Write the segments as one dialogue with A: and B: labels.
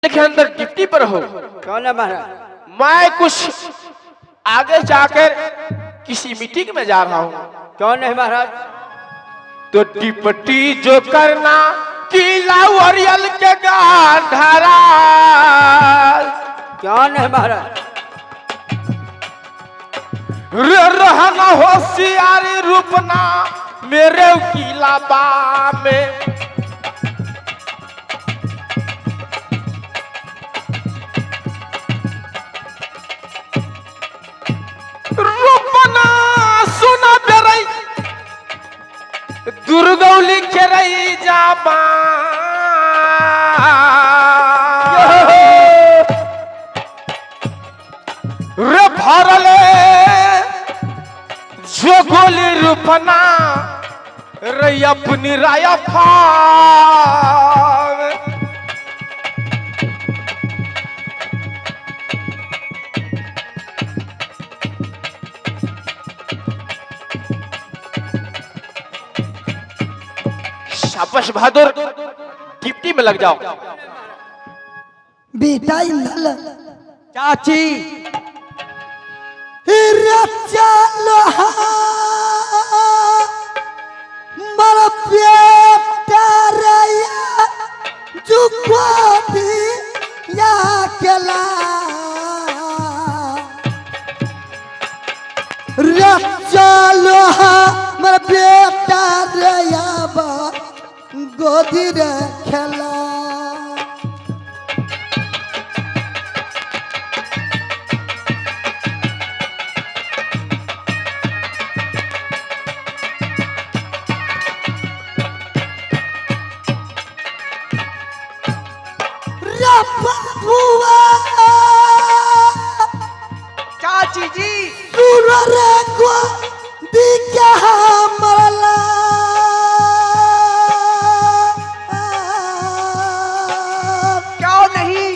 A: के अंदर डिप्टी पर हो।
B: कौन है महाराज?
A: मैं कुछ आगे जाकर किसी मीटिंग में जा रहा हूँ।
B: कौन है महाराज?
A: तो डिप्टी जो करना किला वरियल के गांधारा।
B: कौन है महाराज?
A: रहना होशियारी रूपना मेरे किला बा में। रूपना सुना बेरई दुर्गौली के रही जाबा। रे भरले जो गोली रूपना रे अपनी राया फाव। शाबाश बहादुर, डिप्टी में लग जाओ।
C: बेटा इंदल
B: चाची
C: मर बेटा रया जुगोदी या केला चलो मर बेटा रया बा गोदी रे खेला।
B: चाची जी
C: को दिखा मरला
B: क्यों नहीं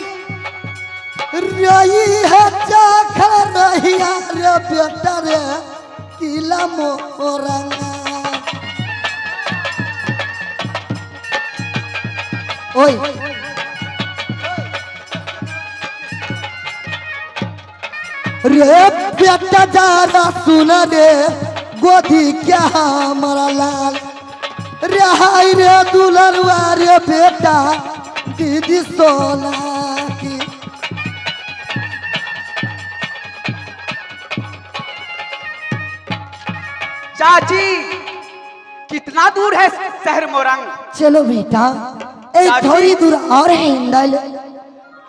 C: रही है चाखर रही रे बेटा रे किला मोरंगा। ओए रे बेटा जारा सुना रे गोदी क्या हमारा लाल रे हाय रे दुलरुआ रे बेटा दीदी सोना की।
B: चाची कितना दूर है शहर मोरंग?
C: चलो बेटा एक थोड़ी दूर और है इंदल।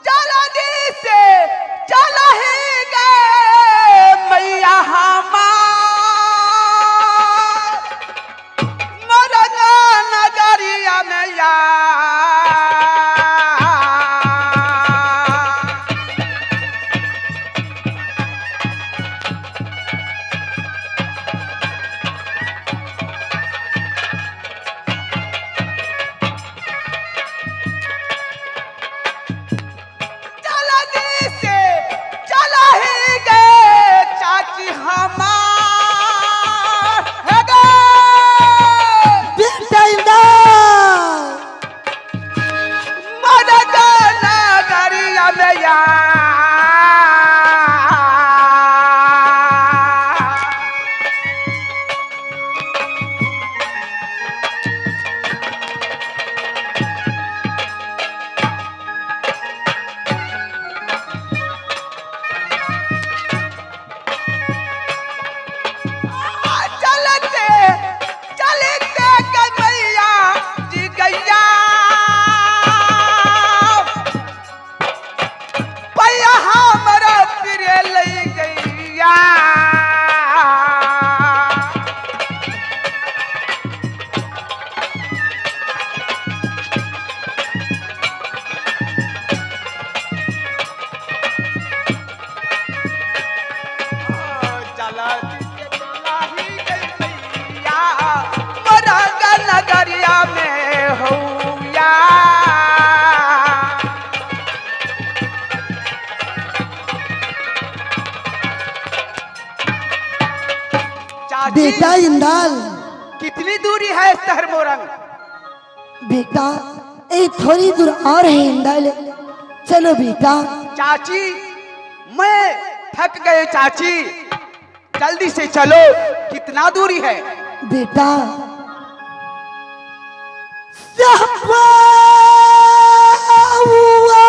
B: चलो दी से चला ही गए मैया हमार मरना नगरिया मैया। नगरिया में होया
C: बेटा इंदल
B: कितनी दूरी है शहर मोरंग?
C: बेटा एक थोड़ी दूर और है इंदल। चलो बेटा।
B: चाची मैं थक गए चाची, जल्दी से चलो, कितना दूरी है?
C: बेटा सपा हुआ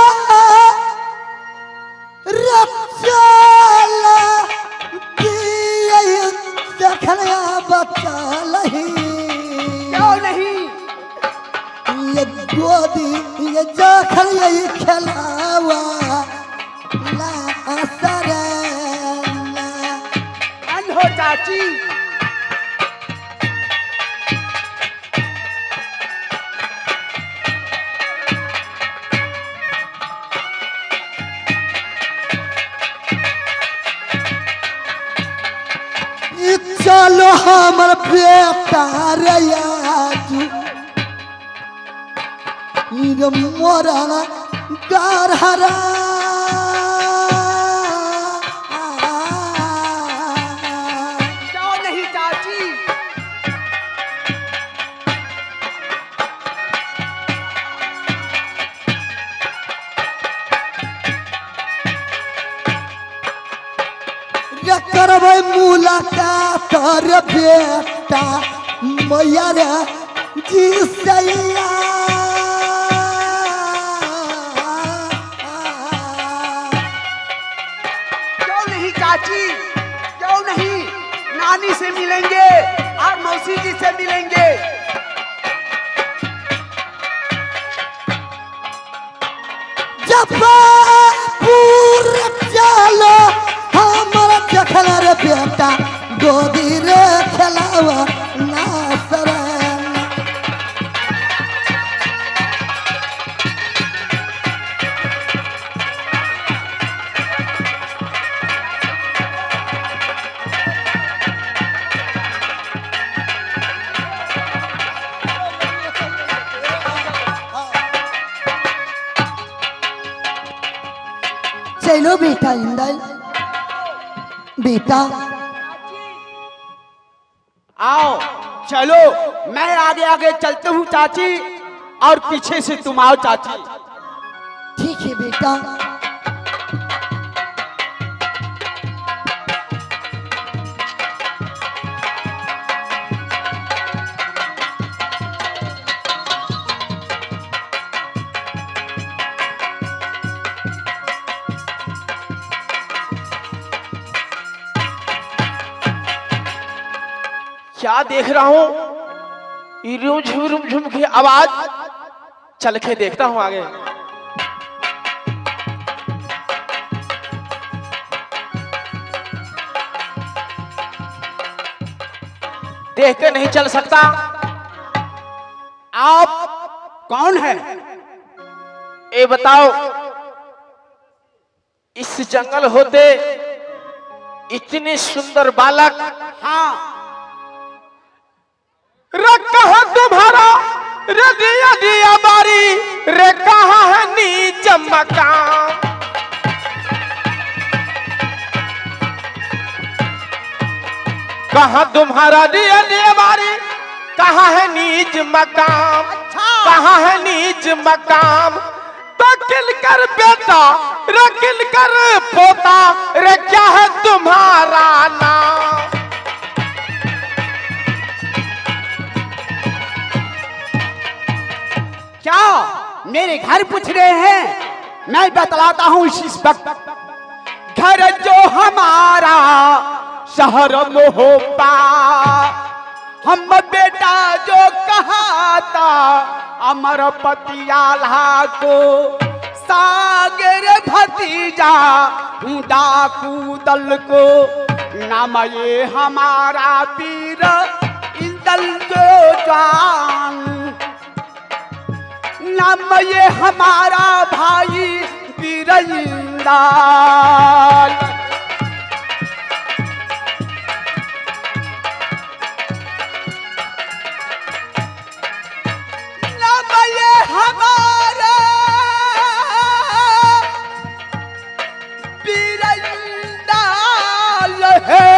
C: रचला दिए देखना बचलही।
B: क्यों नहीं?
C: ये गोदी ये जखल ये खेलावा ला असरना।
B: हो चाची,
C: चलो हमर बेटा रयाजू मोरा गार हरा।
B: क्यों नहीं चाची?
C: करबै मुलाकात रे बेटा मैया रे जी सैया।
B: क्यों नहीं चाची, क्यों नहीं? नानी से मिलेंगे और मौसी जी से मिलेंगे।
C: जबलपुर चलो हमारा देखला रे बेटा गोदी रे खेलावा ना सरना। चलो बेटा इंदल बेटा।
B: आओ चलो, मैं आगे आगे चलते हूँ चाची, और पीछे से तुम आओ चाची।
C: ठीक है बेटा।
A: क्या देख रहा हूं? रूम झुम की आवाज, चल के देखता हूं आगे। देख के नहीं चल सकता।
B: आप कौन है?
A: ये बताओ, इस जंगल होते इतने सुंदर बालक,
B: हाँ,
A: रे कहा तुम्हारा रे दिया दिया बारी, रे कहा है नीच मकान। कहा तुम्हारा दिया दिया बारी, कहा है नीच मकाम, कहा है नीच मकाम। तो किल कर बेटा रे किल कर पोता, रे क्या है तुम्हारा नाम?
B: क्या मेरे घर पूछ रहे हैं? मैं बतलाता हूँ इस वक्त। घर जो हमारा शहर मोहब्बा, हम बेटा जो कहा था अमर पतियाला को, सागर भतीजा डाकू दल को, नाम ये हमारा वीर इंदल जो जान, नाम ये हमारा भाई वीर इंदल। नाम ये हमारा वीर इंदल है।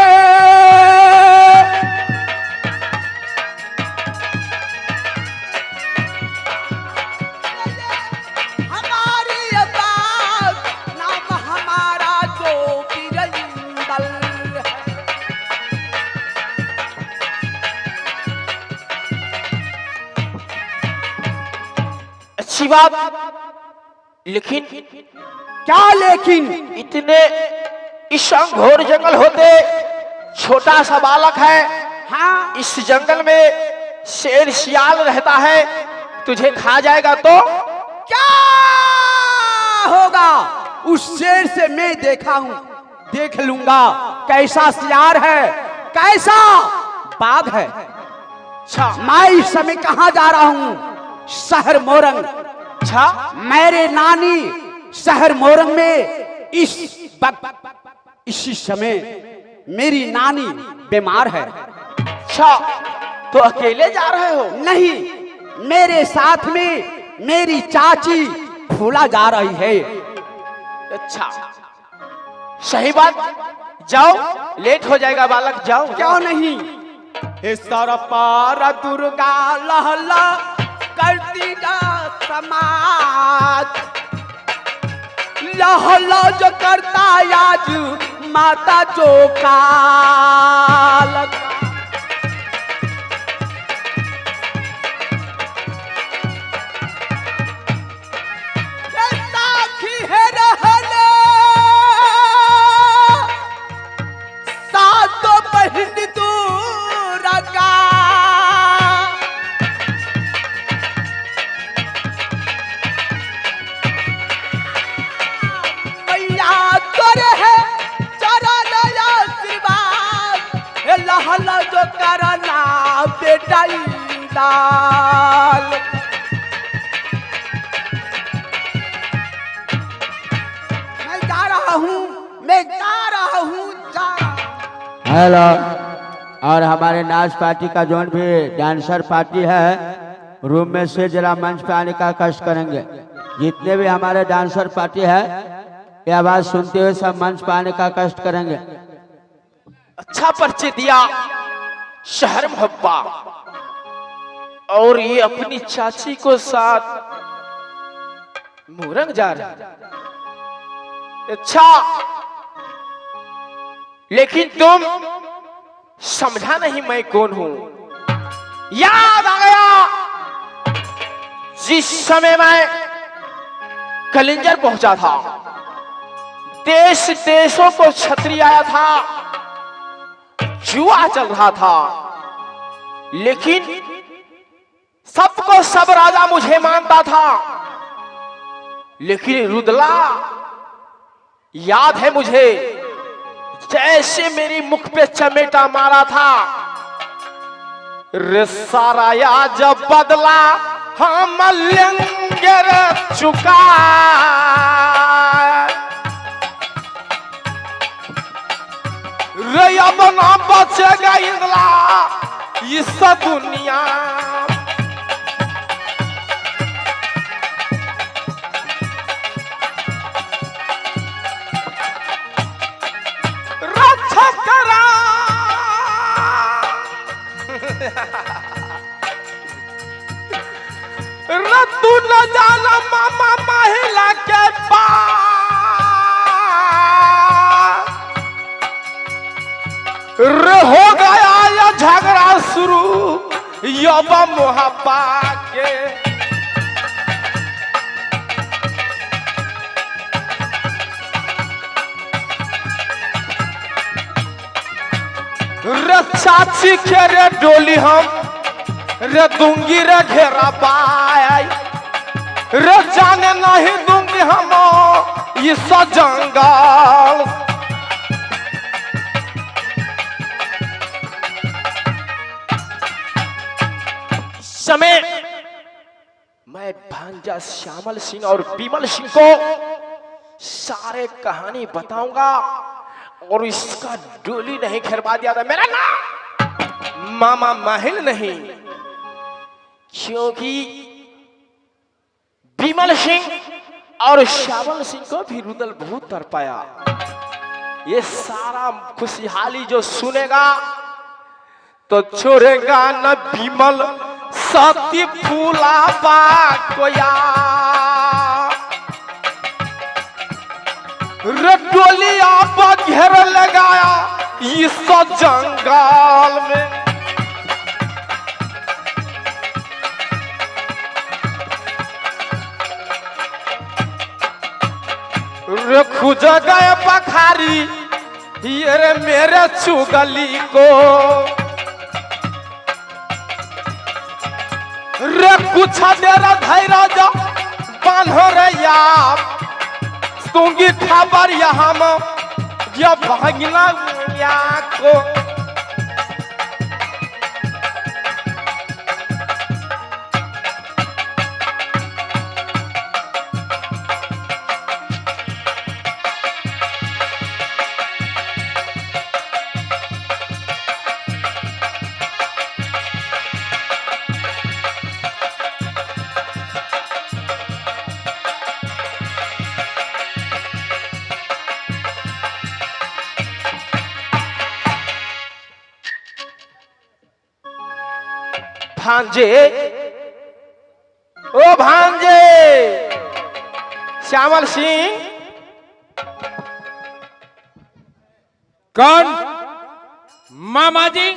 B: हमारी बात
A: बात, लेकिन
B: क्या लेकिन?
A: इतने इस घोर जंगल होते छोटा सा बालक है।
B: हाँ,
A: इस जंगल में शेर सियाल रहता है, तुझे खा जाएगा तो
B: क्या होगा? उस शेर से मैं देखा हूं, देख लूंगा कैसा सियार है, कैसा बाघ है।
A: अच्छा
B: मैं इस समय कहां जा रहा हूं? शहर मोरंग।
A: अच्छा
B: मेरे नानी शहर मोरंग में इसी समय मेरी नानी बीमार है।
A: अच्छा, तो अकेले जा रहे हो?
B: नहीं, मेरे साथ में मेरी चाची फूला जा रही है।
A: अच्छा सही बात, जाओ, लेट हो जाएगा बालक, जाओ।
B: क्यों नहीं? हे सर पार दुर्गा लहला करती जा समाज, लहला जो करता आज माता जो काल। साखी है रहले सातो बहिन दूरगा, मैया तोरे है चरण आशीर्वाद, हे लहला जो करना बेटा दाल। मैं जा रहा हूँ, मैं जा रहा हूँ, जा रहा हूँ।
D: हेलो, और हमारे नाच पार्टी का जोन भी डांसर पार्टी है, रूम में से जरा मंच पे आने का कष्ट करेंगे। जितने भी हमारे डांसर पार्टी है, ये आवाज सुनते हुए सब मंच पे आने का कष्ट करेंगे।
A: अच्छा परिचय दिया, शहर मुहब्बा, और ये अपनी चाची को साथ मोरंग जा रहा है। अच्छा, लेकिन तुम समझा नहीं मैं कौन हूं। याद आ गया जिस समय मैं कलिंजर पहुंचा था, देश देशों को छतरी आया था, जुआ चल रहा था, लेकिन सबको सब राजा मुझे मानता था। लेकिन रुदला याद है मुझे, जैसे मेरी मुख पे चमेटा मारा था, रे सारा या जब बदला हम लंगर चुका, रे अब ना बचेगा इंदला इस दुनिया। रक्षा करा तू न जाना मामा महिला के पास, हो गया या झगड़ा शुरू यबा मुहब्बा के। रे चाची के रे डोली हम रे दूंगी रे घेरा बाई, रे जाने नहीं दूंगी हम इस जंगल। समय मैं भांजा श्यामल सिंह और बिमल सिंह को सारे कहानी बताऊंगा, और इसका डोली नहीं खरवा दिया था। मेरा नाम मामा माहिल नहीं, क्योंकि बिमल सिंह और श्यामल सिंह को भी रुदल बहुत तड़पाया। ये सारा खुशहाली जो सुनेगा तो छोड़ेगा न बिमल सती फूला कोया। डोलिया पर घेर लगाया इस जंगल में। रे खुज गए पखारी ये रे मेरे चुगली को रे कुछ देर धैर्य जा बान्हो रे यार तुंगी खबर यहाँ में ये भागना या को भांजे ओ भांजे श्यामल सिंह
E: कौन? मामा जी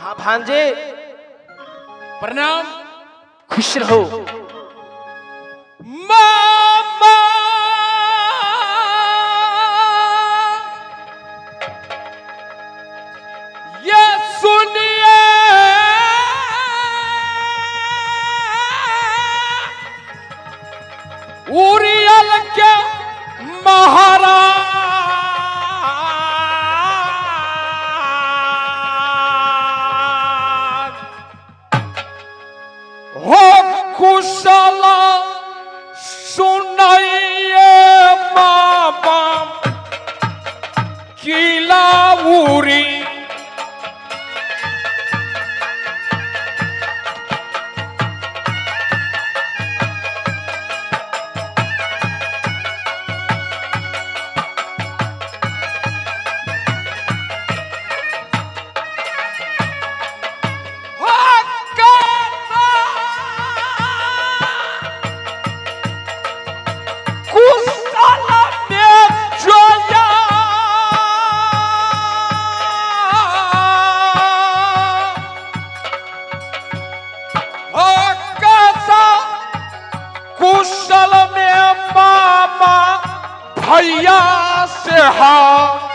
A: हाँ भांजे
E: प्रणाम।
A: खुश रहो।
E: मामा ये सुनिए उरियल के महाराज हो कुशल सुनाइए मामा किला उरी कुशल में मामा भैया से हाँ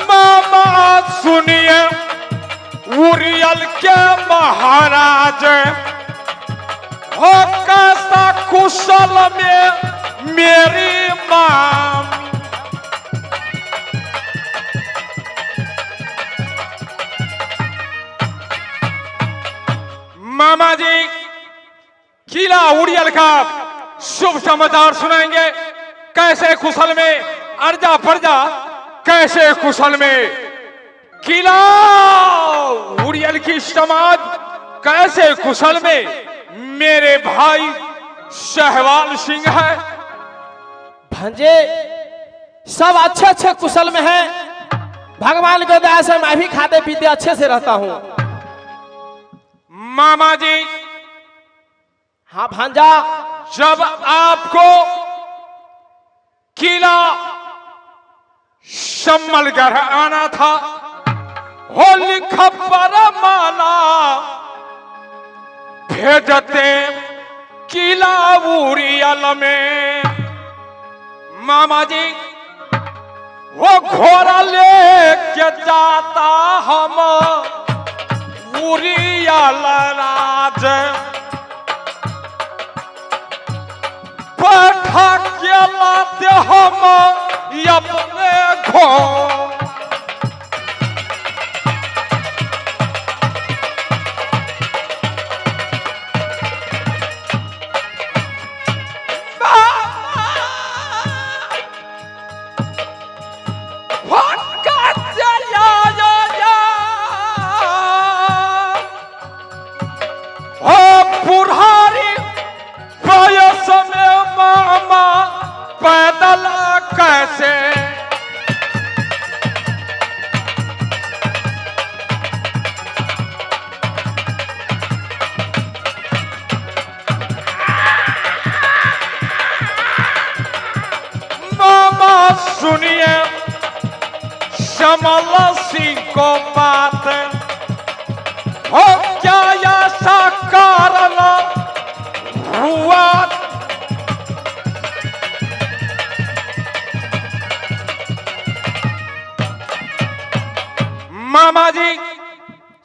E: मामा सुनिए उरियल के महाराज हो कैसा कुशल में मेरी मां मामा जी किला उड़ियल का शुभ समाचार सुनाएंगे। कैसे कुशल में अर्जा पर्जा कैसे कुशल में किला उड़ियल की समाज कैसे कुशल में मेरे भाई शहवाल सिंह है।
A: भांजे सब अच्छे अच्छे कुशल में हैं। भगवान की दया से मैं भी खाते पीते अच्छे से रहता हूँ।
E: मामा जी
A: हाँ भांजा
E: जब आपको किला सम्मलगढ़ आना था होली खबर माला भेजते किला उरियल में मामा जी वो घोड़ा लेके जाता हम उरियल राज बैठा के लाते हम अपने घोड़ पैदल कैसे जमल सिंह को बात हो क्या ऐसा कारण हुआ